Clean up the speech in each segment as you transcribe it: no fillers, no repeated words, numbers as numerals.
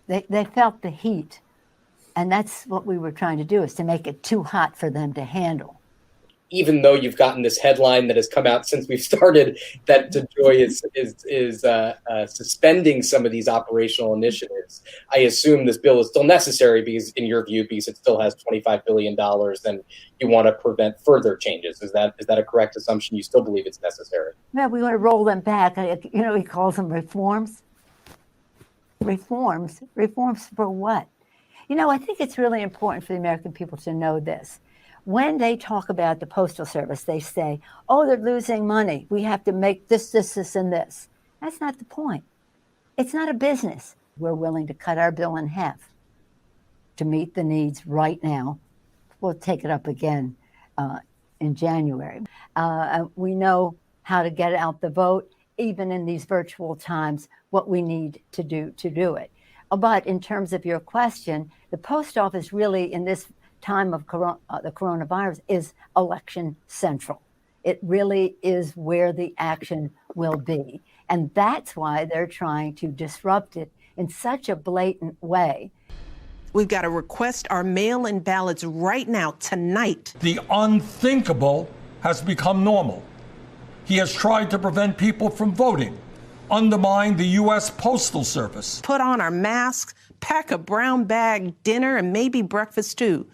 They felt the heat. And that's what we were trying to do, is to make it too hot for them to handle. Even though you've gotten this headline that has come out since we've started that DeJoy is suspending some of these operational initiatives, I assume this bill is still necessary because, in your view, because it still has $25 billion, and you want to prevent further changes. Is that a correct assumption? You still believe it's necessary? Yeah, we want to roll them back. He calls them reforms. Reforms for what? I think it's really important for the American people to know this. When they talk about the Postal Service, they say, oh, they're losing money. We have to make this, and this. That's not the point. It's not a business. We're willing to cut our bill in half to meet the needs right now. We'll take it up again in January. We know how to get out the vote, even in these virtual times, what we need to do it. But in terms of your question, the post office really, in this time of the coronavirus, is election central. It really is where the action will be. And that's why they're trying to disrupt it in such a blatant way. We've got to request our mail-in ballots right now, tonight. The unthinkable has become normal. He has tried to prevent people from voting, undermine the U.S. Postal Service. Put on our masks, pack a brown bag dinner, and maybe breakfast too,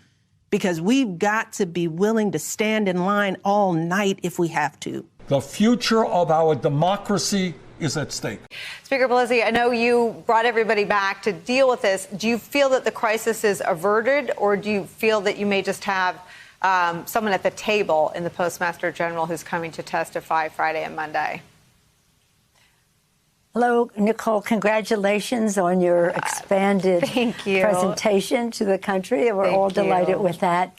because we've got to be willing to stand in line all night if we have to. The future of our democracy is at stake. Speaker Pelosi, I know you brought everybody back to deal with this. Do you feel that the crisis is averted, or do you feel that you may just have someone at the table in the Postmaster General who's coming to testify Friday and Monday? Hello, Nicole. Congratulations on your expanded presentation to the country. We're all delighted with that.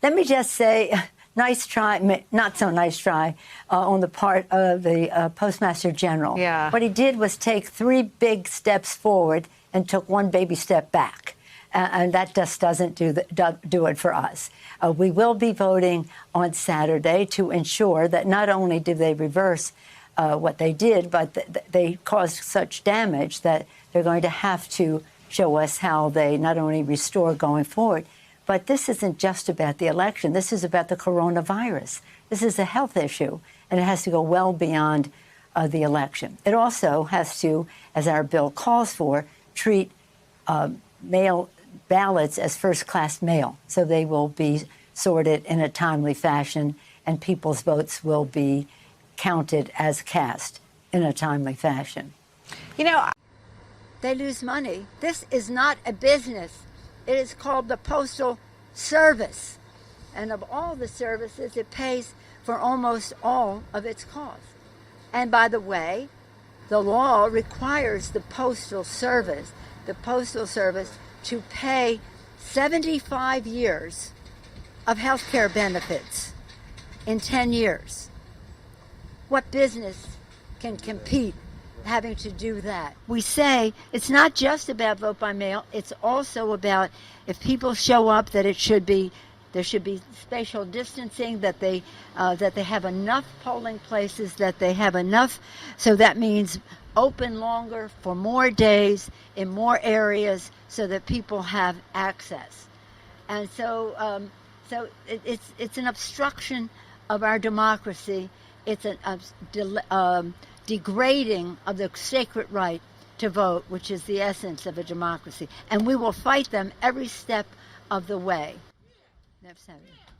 Let me just say, nice try, not so nice try, on the part of the Postmaster General. Yeah. What he did was take 3 big steps forward and took 1 baby step back. And that just doesn't do it for us. We will be voting on Saturday to ensure that not only do they reverse what they did, but they caused such damage that they're going to have to show us how they not only restore going forward, but this isn't just about the election. This is about the coronavirus. This is a health issue, and it has to go well beyond the election. It also has to, as our bill calls for, treat mail ballots as first-class mail, so they will be sorted in a timely fashion, and people's votes will be counted as cast in a timely fashion. They lose money. This is not a business. It is called the Postal Service. And of all the services, it pays for almost all of its costs. And by the way, the law requires the Postal Service to pay 75 years of health care benefits in 10 years. What business can compete having to do that? We say it's not just about vote by mail. It's also about, if people show up, that there should be spatial distancing, that they have enough polling places, that they have enough. So that means open longer for more days in more areas so that people have access. And so it's an obstruction of our democracy. It's a degrading of the sacred right to vote, which is the essence of a democracy. And we will fight them every step of the way. Never said it.